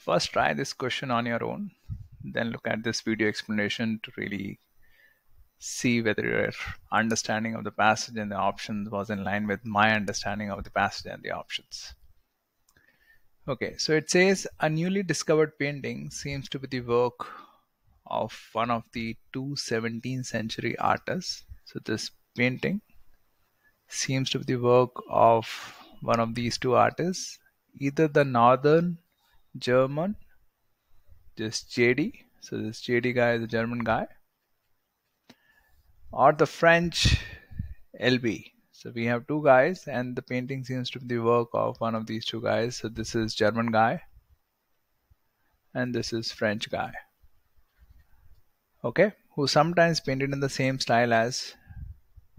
First, try this question on your own, then look at this video explanation to really see whether your understanding of the passage and the options was in line with my understanding of the passage and the options. Okay, so it says a newly discovered painting seems to be the work of one of the two 17th century artists. So this painting seems to be the work of one of these two artists, either the northern German, this JD, so this JD guy is a German guy, or the French LB. So we have two guys, and the painting seems to be the work of one of these two guys. So this is German guy, and this is French guy. Okay, who sometimes painted in the same style as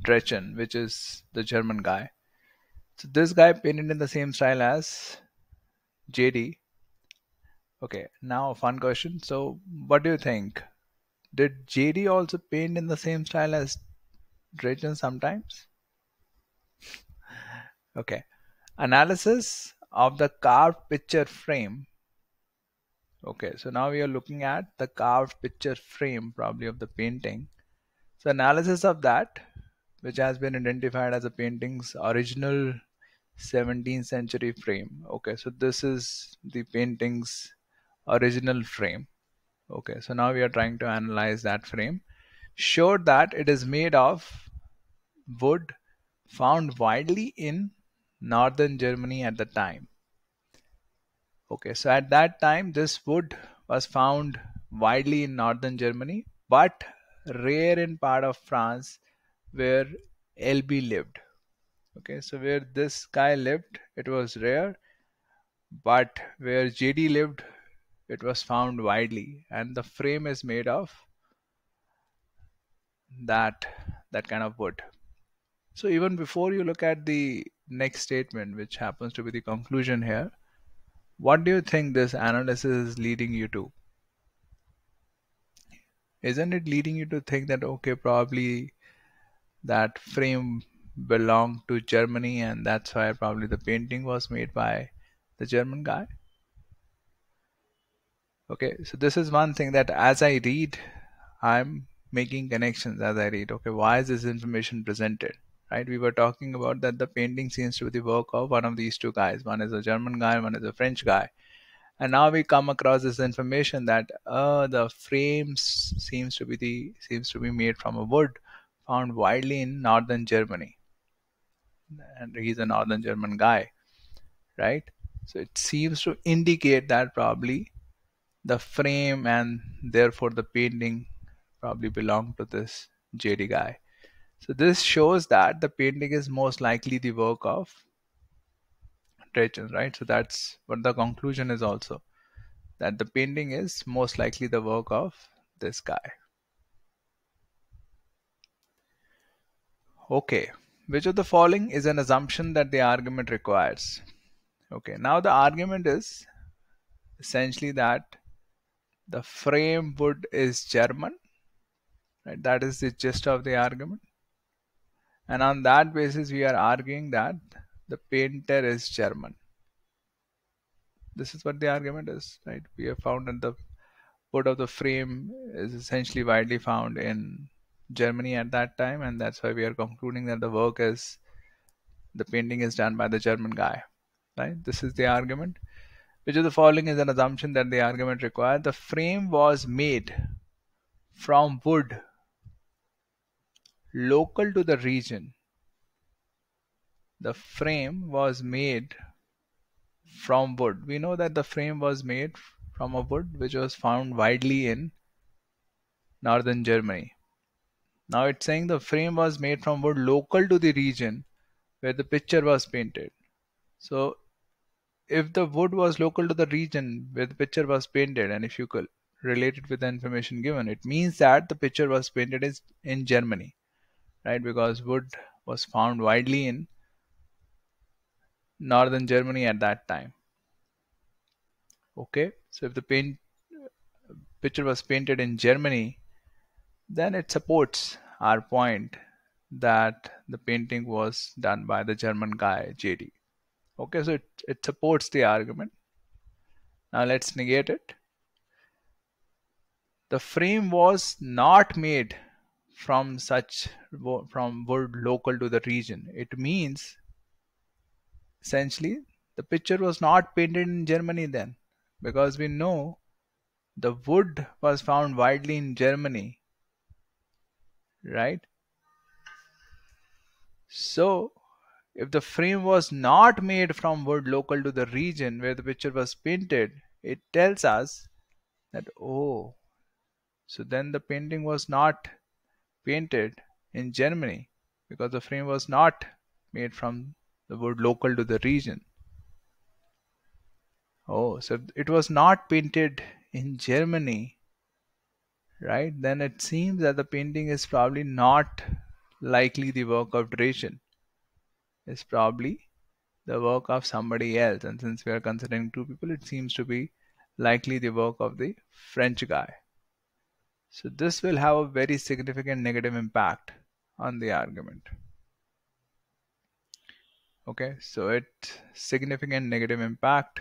Drechen, which is the German guy. So this guy painted in the same style as JD. Okay, now a fun question. So what do you think? Did JD also paint in the same style as Drechen sometimes? Okay. Analysis of the carved picture frame. Okay, so now we are looking at the carved picture frame probably of the painting. So analysis of that, which has been identified as the painting's original 17th century frame. Okay, so this is the painting's original frame. Okay, so now we are trying to analyze that frame. Showed that it is made of wood found widely in northern Germany at the time. Okay, so at that time, this wood was found widely in northern Germany, but rare in part of France where LB lived. Okay, so where this guy lived, it was rare, but where JD lived, it was found widely, and the frame is made of that kind of wood. So even before you look at the next statement, which happens to be the conclusion here, what do you think this analysis is leading you to? Isn't it leading you to think that, okay, probably that frame belonged to Germany and that's why probably the painting was made by the German guy? Okay, so this is one thing that as I read, I'm making connections as I read. Okay, why is this information presented? Right? We were talking about that the painting seems to be the work of one of these two guys. One is a German guy, one is a French guy. And now we come across this information that the frames seems to be made from a wood found widely in northern Germany, and he's a northern German guy, right? So it seems to indicate that probably the frame and therefore the painting probably belong to this JD guy. So this shows that the painting is most likely the work of Drechen, right? So that's what the conclusion is also, that the painting is most likely the work of this guy. Okay, which of the following is an assumption that the argument requires? Okay, now the argument is essentially that the frame wood is German, right? That is the gist of the argument. And on that basis, we are arguing that the painter is German. This is what the argument is, right? We have found that the wood of the frame is essentially widely found in Germany at that time, and that's why we are concluding that the painting is done by the German guy, right? This is the argument. Which of the following is an assumption that the argument required? The frame was made from wood local to the region. The frame was made from wood. We know that the frame was made from a wood which was found widely in northern Germany. Now it's saying the frame was made from wood local to the region where the picture was painted. So if the wood was local to the region where the picture was painted, and if you could relate it with the information given, it means that the picture was painted in Germany, right? Because wood was found widely in northern Germany at that time. Okay, so if the picture was painted in Germany, then it supports our point that the painting was done by the German guy JD. Okay, so it supports the argument. Now let's negate it. The frame was not made from from wood local to the region. It means essentially the picture was not painted in Germany then, because we know the wood was found widely in Germany, right? So if the frame was not made from wood local to the region where the picture was painted, it tells us that, oh, so then the painting was not painted in Germany because the frame was not made from the wood local to the region. Oh, so it was not painted in Germany, right? Then it seems that the painting is probably not likely the work of Drazen. It's probably the work of somebody else. And since we are considering two people, it seems to be likely the work of the French guy. So this will have a very significant negative impact on the argument. Okay, so it significant negative impact.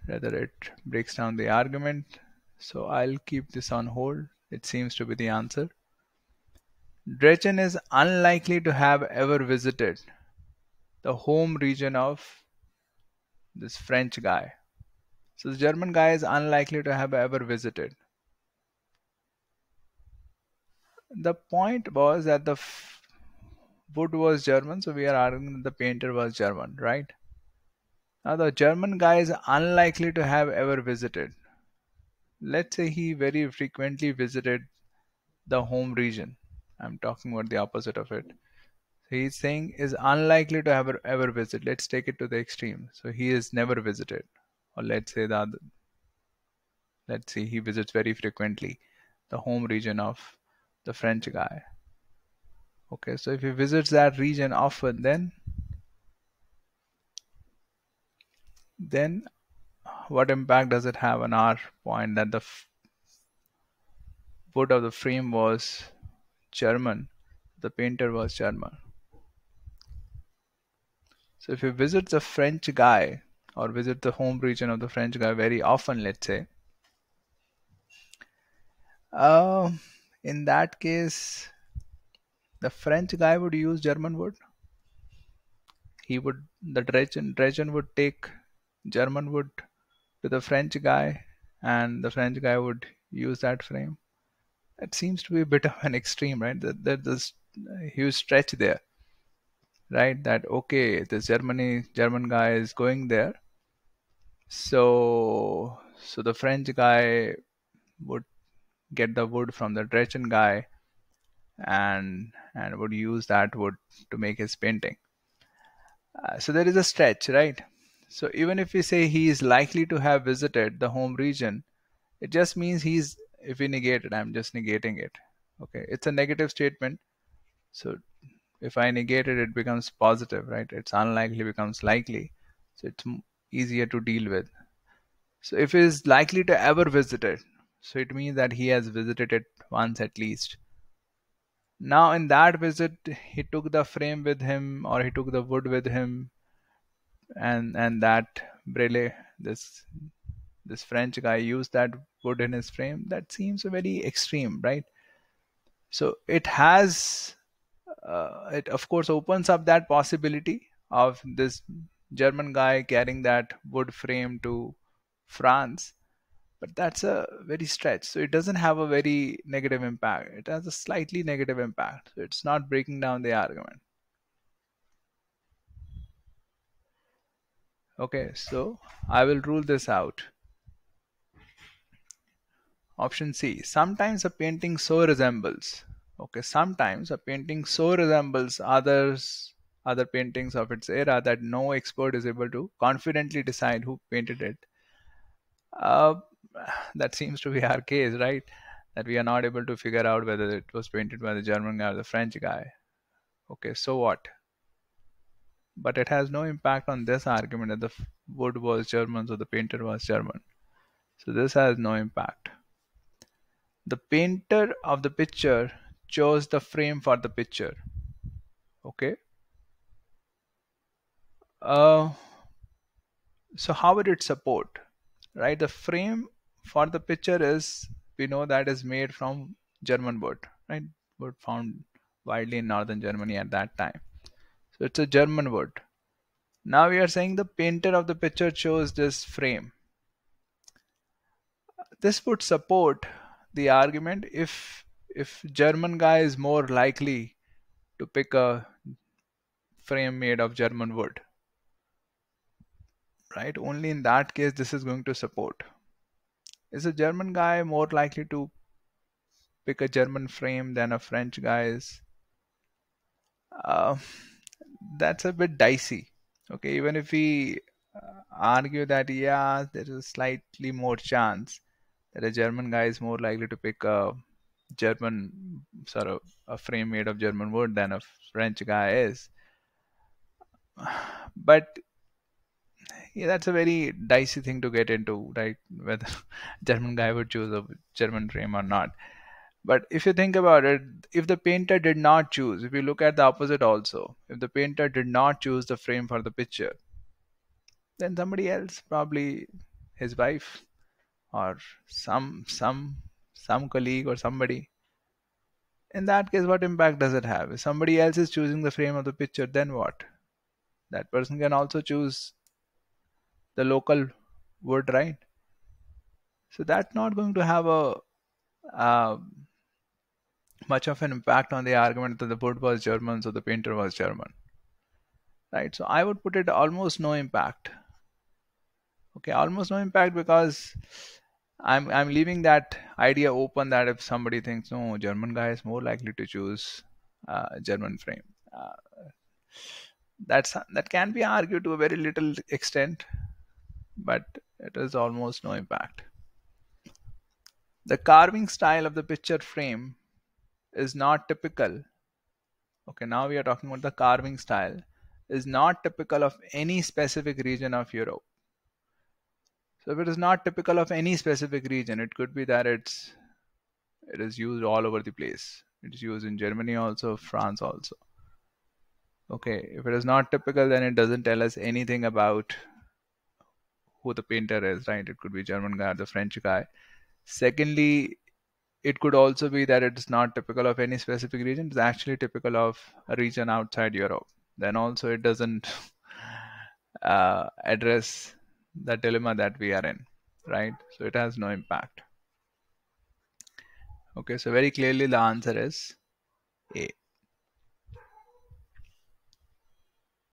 Rather, it breaks down the argument. So I'll keep this on hold. It seems to be the answer. Drechen is unlikely to have ever visited the home region of this French guy. So the German guy is unlikely to have ever visited. The point was that the wood was German, so we are arguing that the painter was German, right? Now the German guy is unlikely to have ever visited. Let's say he very frequently visited the home region. I'm talking about the opposite of it. He's saying is unlikely to ever visit. Let's take it to the extreme. So he is never visited. Or let's say that let's see he visits very frequently the home region of the French guy. Okay, so if he visits that region often, then what impact does it have on our point that the wood of the frame was German, the painter was German. So if you visit the French guy or visit the home region of the French guy very often, let's say, uh, in that case, the French guy would use German wood. The Dresden would take German wood to the French guy, and the French guy would use that frame. That seems to be a bit of an extreme, right? There's a huge stretch there, right? That okay, this German guy is going there, so the French guy would get the wood from the Dresden guy and would use that wood to make his painting. So there is a stretch, right? So even if we say he is likely to have visited the home region, it just means if we negate it, I'm just negating it. Okay, it's a negative statement. So if I negate it, it becomes positive, right? It's unlikely becomes likely. So it's easier to deal with. So if he is likely to ever visit it, so it means that he has visited it once at least. Now in that visit, he took the frame with him or he took the wood with him, and that Brele, this French guy used that wood in his frame. That seems very extreme, right? So it of course opens up that possibility of this German guy carrying that wood frame to France, but that's a very stretch. So it doesn't have a very negative impact. It has a slightly negative impact. So it's not breaking down the argument. Okay, so I will rule this out. Option C. Sometimes a painting so resembles. Okay, sometimes a painting so resembles other paintings of its era that no expert is able to confidently decide who painted it. Uh, that seems to be our case, right? That we are not able to figure out whether it was painted by the German guy or the French guy. Okay, so what? But it has no impact on this argument that the wood was German, so the painter was German. So this has no impact. The painter of the picture chose the frame for the picture. Okay. Uh, so how would it support? Right, the frame for the picture is, we know that is made from German wood, right? Wood found widely in northern Germany at that time. So it's a German wood. Now we are saying the painter of the picture chose this frame. This would support the argument if German guy is more likely to pick a frame made of German wood, right? Only in that case this is going to support. Is a German guy more likely to pick a German frame than a French guy is? Uh, that's a bit dicey. Okay, even if we argue that yeah, there is a slightly more chance that a German guy is more likely to pick a German sort of a frame made of German wood than a French guy is. But yeah, that's a very dicey thing to get into, right? Whether German guy would choose a German frame or not. But if you think about it, if the painter did not choose, if you look at the opposite also, if the painter did not choose the frame for the picture, then somebody else, probably his wife or some colleague or somebody. In that case, what impact does it have? If somebody else is choosing the frame of the picture, then what? That person can also choose the local wood, right? So that's not going to have a uh, much of an impact on the argument that the wood was German, so the painter was German, right? So I would put it almost no impact. Okay, almost no impact because I'm leaving that idea open that if somebody thinks no, German guy is more likely to choose German frame, uh, that can be argued to a very little extent, but it is almost no impact. The carving style of the picture frame is not typical. Okay, now we are talking about the carving style is not typical of any specific region of Europe. So if it is not typical of any specific region, it could be that it is used all over the place. It is used in Germany also, France also. Okay, if it is not typical, then it doesn't tell us anything about who the painter is, right? It could be German guy or the French guy. Secondly, it could also be that it's not typical of any specific region. It's actually typical of a region outside Europe. Then also it doesn't address the dilemma that we are in, right? So it has no impact. Okay, so very clearly the answer is A.